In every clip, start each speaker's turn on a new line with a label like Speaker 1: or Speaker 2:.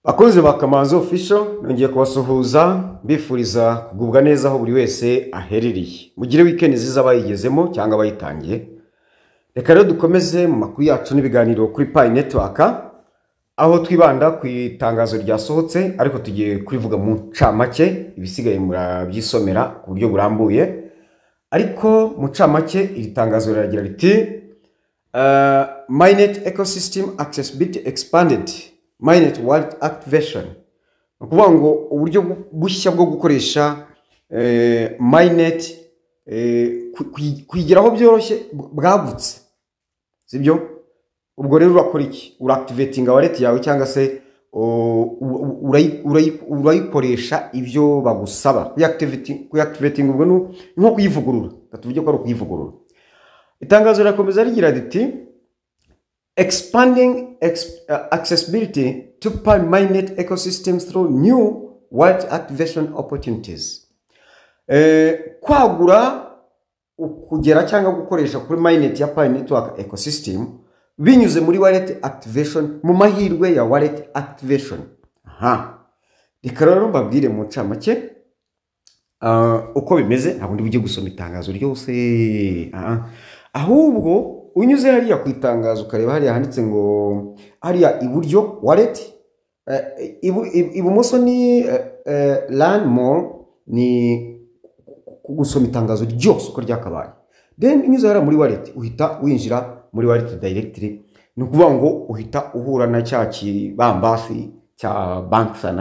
Speaker 1: Akoze bakamanzo official nongeye kubasuhuza mbifuriza kugubwa neza aho buri wese aherereye. Mugire weekend ziza bayigezemo cyangwa bayitangiye. Reka rero dukomeze mu makuru yacu n'ibiganiro kuri Pi Network aho twibanda ku itangazo ryasohotse ariko tugiye kurivuga mu camake ibisigaye murabyisomera ku buryo burambuye. Ariko mu camake iri tangazo riragira riti Mainnet ecosystem accessibility expanded. Mainnet Wallet Activation. Ukuvuga ngo uburyo bushya bwo gukoresha Mainnet kwigiraho byoroshye bwagutse. Sibyo? Ubwo rero urakora iki? Uractivating wallet yawe cyangwa se urayikoresha ibyo bagusaba. Kuactivating ubwo nko kuyivugurura. Tuvuge ko ari kuyivugurura. Itangazo rirakomeza rigira riti expanding accessibility to Pi Mainnet ecosystems through new wallet activation opportunities. Kwagura kugera cyangwa gukoresha kuri Mainnet ya Pi Network ecosystem binyuze muri wallet activation mu mahirwe ya wallet activation. Reka rero mbabwire mu ncamake uko bimeze ntabwo ndi bujye gusoma itangazo ryose. Ahubwo unyuze hariya ku itangazo ukareba hariya handitse ngo hariya iburyo wallet, ibumoso ni learn more, ni gusoma itangazo ryose uko ryakabaye. Then unyuze hariya muri wallet uhita winjira muri wallet directly, ni ukuvuga ngo uhita uhura na cya kibambasi cya Banksa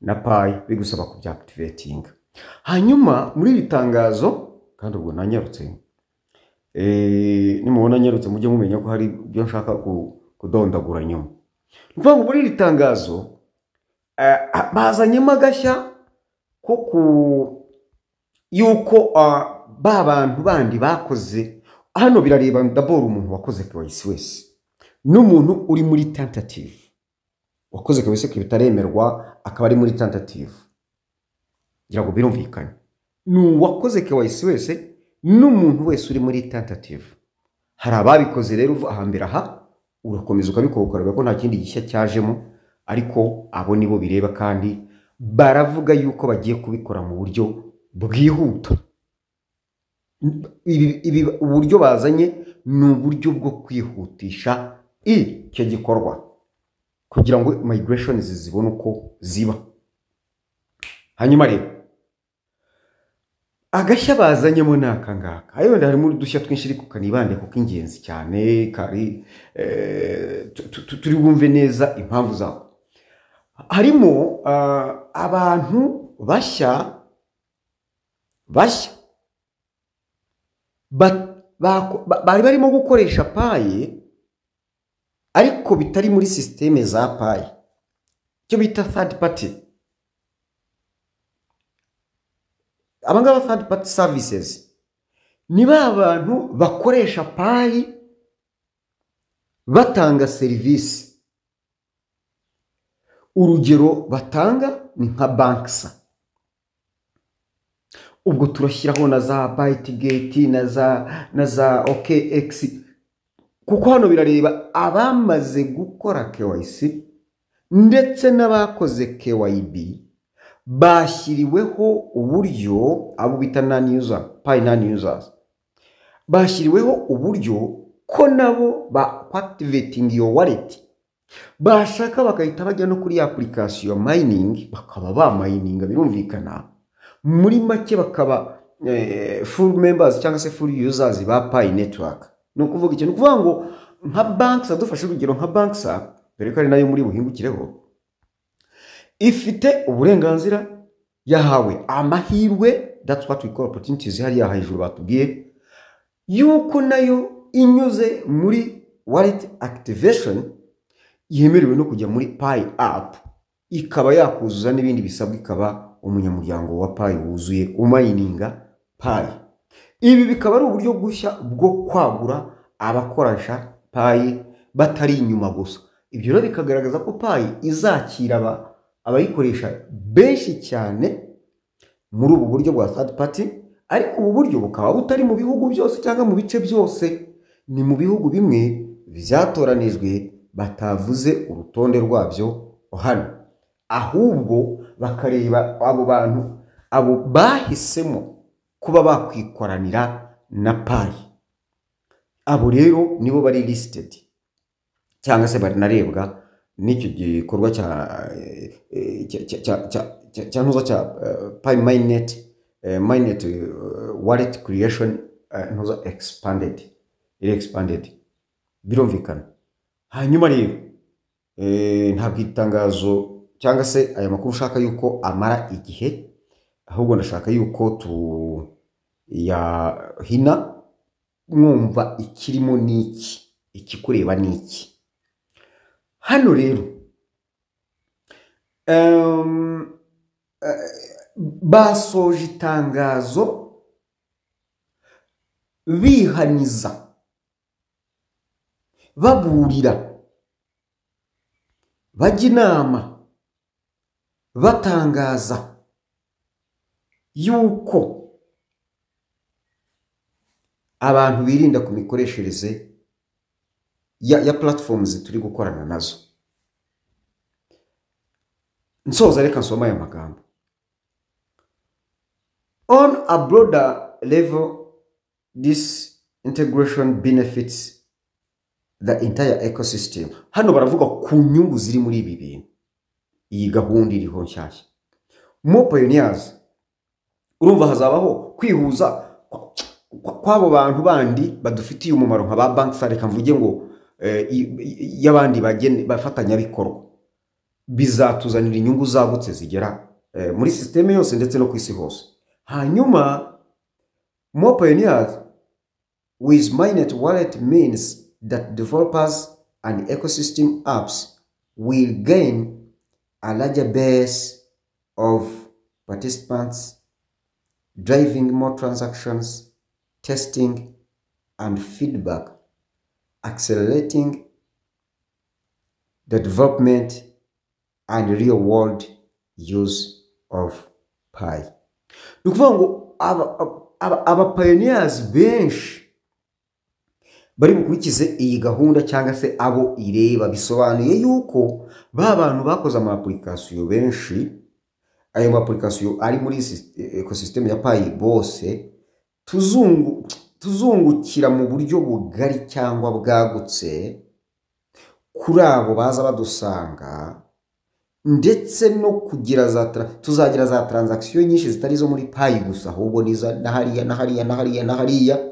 Speaker 1: na Pi bigusaba kubyactivating. Hanyuma muri iri tangazo kandi ubwo nanyarutse nimubona nyarutse mujye mumenya ko hari byo nshaka kudondagura nyuma. Mvuga ngo muri iri tangazo bazanyemo agashya ko yuko ba bantu bandi bakoze hano birareba d'abord umuntu wakoze KYC wese n'umuntu uri muri tentative wakoze KYC bitaremerwa akaba ari muri tentative. Ngira ngo birumvikanye wakoze KYC wese n'umuntu wese uri muri tentative. Hari ababikoze rero ahambira urakomeza ukabikora ko nta kindi gishya cyajemo, ariko abo nibo bireba kandi baravuga yuko bagiye kubikora mu buryo bwihuta. Ibi uburyo bazanye ni uburyo bwo kwihutisha icyo gikorwa kugira ngo migration zibone uko ziba. Hanyuma rero agashya bazanyemo nakangaka ayo harimo udushya twinshi ariko kanibande kuko ingenzi cyane kari turi bumve neza impamvu zawo. Harimo abantu bashya bari barimo gukoresha Pi ariko bitari muri systeme za Pi, cyo bita third party. Abangaba third party services ni abantu bakoresha Pi batanga service. Urugero batanga ni nka Banksa. Ubwo turashyiraho na za Bytegate na za OKX kuko hano birareba abamaze gukora KYC ndetse n'abakoze KYB bashyiriweho uburyo abo bita non-user, Pi non-users bashyiriweho uburyo ko nabo activating your wallet bashaka bakahita bajya no kuri application mining bakaba ba mining. Birumvikana muri make bakaba full members cyangwa se full users ba Pi Network. No kuvuga ikintu kuvuga ngo nka Banksa, dufashe urugero nka Banksa dore ko ari nayo muri buhingukireho, ifite uburenganzira yahawe amahirwe, that's what we call opportunities. Hariya hejuru batubwiye yuko nayo inyuze muri wallet activation yemerewe no kujya muri Pi app ikaba yakuzuza n'ibindi bisabwa ikaba umunyamuryango wa Pi wuzuye umayininga Pi. Ibi bikaba ari uburyo gushya bwo kwagura abakoresha Pi batari inyuma gusa. Ibyo rero bikagaragaza ko Pi izakira abayikoresha benshi cyane muri ubu buryo bwa third party, ariko ubu buryo bukaba butari mu bihugu byose cyangwa mu bice byose, ni mu bihugu bimwe byatoranijwe batavuze urutonde rwabyo hano, ahubwo bakareba abo bantu abo bahisemo kuba bakwikoranira na Pi. Abo rero nibo bari listed cyangwa se barinarebwa n'icyo gikorwa cya Pi mainnet wallet creation expanded birumvikana. Hanyuma rero ntabwo itangazo cyangwa se aya makuru ushaka yuko amara igihe, ahubwo ndashaka yuko tuyahina mwumva ikirimo n'iki, ikikureba n'iki. Hano rero basoje itangazo bihaniza, baburira, bajya inama, batangaza yuko abantu birinda ku mikoreshereze ya platforms turi gukorana nazo. Nsoza reka nsoma aya magambo. On a broader level, this integration benefits the entire ecosystem. Hano baravuga ku nyungu ziri muri ibi bintu, iyi gahunda iriho nshyashya. More pioneers, urumva hazabaho kwihuza kw'abo bantu bandi badufitiye umumaro nka ba bank reka mvuge ngo y'abandi bafatanya bikorwa, bizatuzanira inyungu zagutse zigera muri systeme yose ndetse no kwisi hose. Hanyuma more pioneers with mainnet wallet means that developers and ecosystem apps will gain a larger base of participants, driving more transactions, testing and feedback, accelerating the development and real-world use of Pi. Nukuvuga ngo aba pioneers benshi bari bukurikize iyi gahunda cyangwa se abo ireba, bisobanuye yuko ba bantu bakoze ama application benshi, ayo application ari muri ecosystem ya Pi bose tuzungukira mu buryo bugari cyangwa bwagutse kuri abo baza badusanga, ndetse no kugira tuzagira za transaction nyinshi zitari zo muri Pi gusa, ahubwo niza nahariya,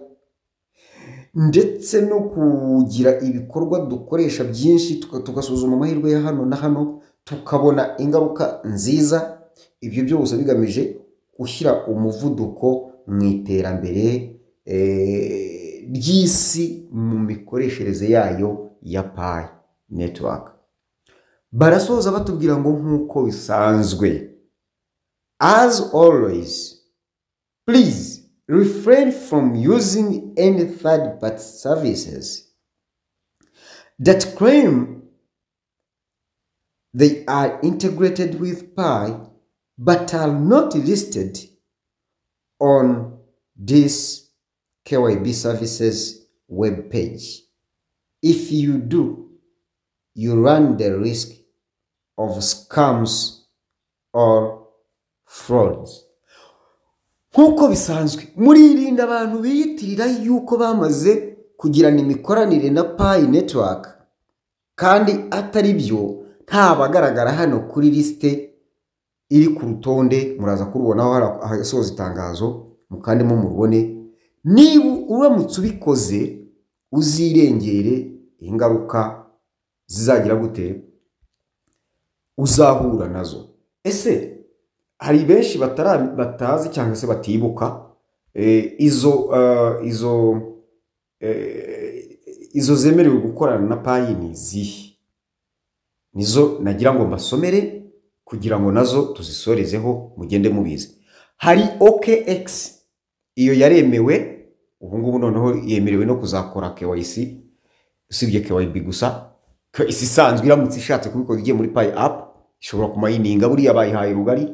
Speaker 1: ndetse no kugira ibikorwa dukoresha byinshi, tugasuzuma amahirwe ya hano na hano, tukabona ingaruka nziza. Ibyo byose bigamije gushyira umuvuduko mu iterambere ry'isi mu mikoreshereze yayo ya Pi network. Barasoza batubwira ngo nk'uko bisanzwe, as always, please refrain from using any third-party services that claim they are integrated with Pi but are not listed on this KYB services web page. If you do, you run the risk of scams or frauds. Nkuko bisanzwe, muririnda abantu biyitirira yuko bamaze kugirana imikoranire na Pi network kandi atari byo, nta bagaragara hano kuri liste iri ku rutonde. Muraza kurubonaho hasoza itangazo mukandi mu murubone. Niba uramutse ubikoze, uzirengere ingaruka zizagira gute uzahura nazo. Ese hari benshi batazi cyangwa se batibuka izo zemerewe gukorana na Pi ni zihe? Nizo nagira ngo mbasomere kugira ngo nazo tuzisorezeho mugende mubizi. Hari OKX, iyo yaremewe ubu ngubu, noneho yemerewe no kuzakora KYC, usibye KYB gusa. KYC isanzwe iramutse ishatse kubikora igiye muri Pi app ishobora kumayininga, buriya bayihaye rugari.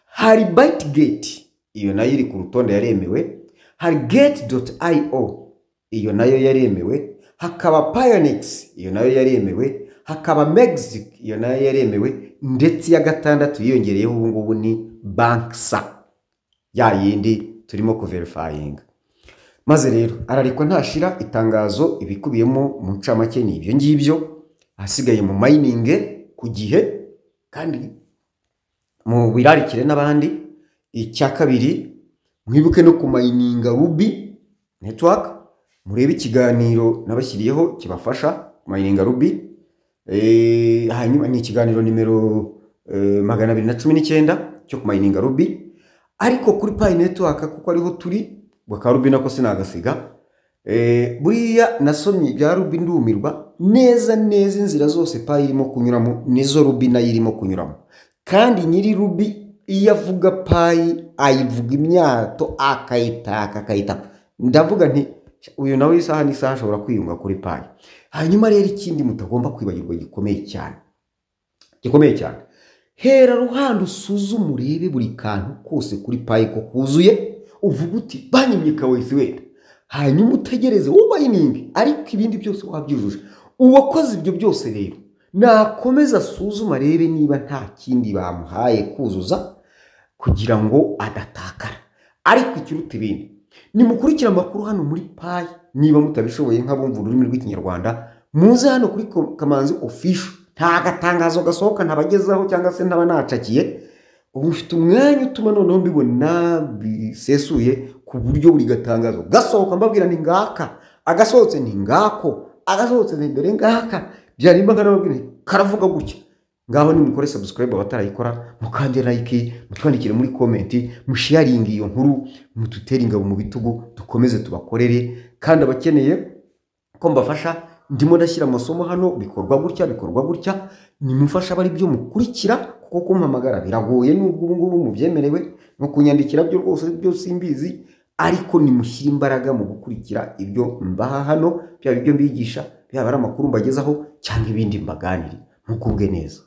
Speaker 1: Hari Bytegate, iyo nayo iri ku rutonde yaremewe. Hari Gate.io, iyo nayo yaremewe. Hakaba Pionex, iyo nayo yaremewe. hakaba Mexic iyo nayo yaremewe, ndetse ya gatandatu yiyongereyeho ubu ngubu ni Banksa ya yindi turimo kuverifyinga. Maze rero ararekwa ntashira, itangazo ibikubiyemo mu ncamake ni ibyo ngibyo, ahasigaye mu mining ku gihe kandi mu birarikire n'abandi. Icya kabiri, mwibuke no ku mininga Ruby network, murebe ikiganiro nabashyiriyeho kibafasha mininga Ruby. Hanyuma ni ikiganiro nimero 219 cyo ku mininga Ruby, ariko kuri Pi network kuko ariho turi bwa Ruby nako sinagasiga. Buriya nasomye bya Ruby ndumirwa neza inzira zose Pi irimo kunyuramo nizo Ruby nayo irimo kunyuramo, kandi nyiri Ruby iyo avuga Pi ayivuga imyato akayita ndavuga nti uyu nawe isaha n'isaha ashobora kwiyunga kuri Pi. Hanyuma rero ikindi mutagomba kwibagirwa gikomeye cyane, hera ruhande usuzuma urebe buri kantu kose kuri Pi ko kuzuye, uvuga uti banyimye kawesi wenda, hanyuma utegereze ubayiningi, ariko ibindi byose wabyujuje. Uwakoze ibyo byose rero nakomeza asuzuma arebe niba nta kindi bamuhaye kuzuza kugira ngo adatakara. Ariko ikiruta ibindi, nimukurikira amakuru hano muri Pi, niba mutabishoboye nk'abumva ururimi rw'ikinyarwanda, muze hano kuri Kamanzi Official, nta gatangazo gasohoka ntabagezaho cyangwa se ntaba nacakiye. Ubu mfite umwanya utuma noneho mbibona bisesuye ku buryo buri gatangazo gasohoka mbabwira ni ngaka, agasohotse ni ngako, agasohotse ni dore ngaka, byarimba ngarababwira karavuga gutya. Ngaho ni mukore subscribe abatarayikora, mukande like, mutwandikire muri comment, musharing iyo nkuru, mututere ingabo mu bitugu, dukomeze tubakorere. Kandi abakeneye ko mbafasha, ndimo ndashyira amasomo hano, bikorwa gutya, nimufasha bari byo mukurikira, kuko kumpamagara biragoye n'ubwo ubu ngubu mubyemerewe, no kunyandikira byo rwose byo simbizi, ariko nimushyira imbaraga mu gukurikira ibyo mbaha hano, byaba ibyo mbigisha, byaba ari amakuru mbagezaho cyangwa ibindi mbaganiri, mukubwe neza.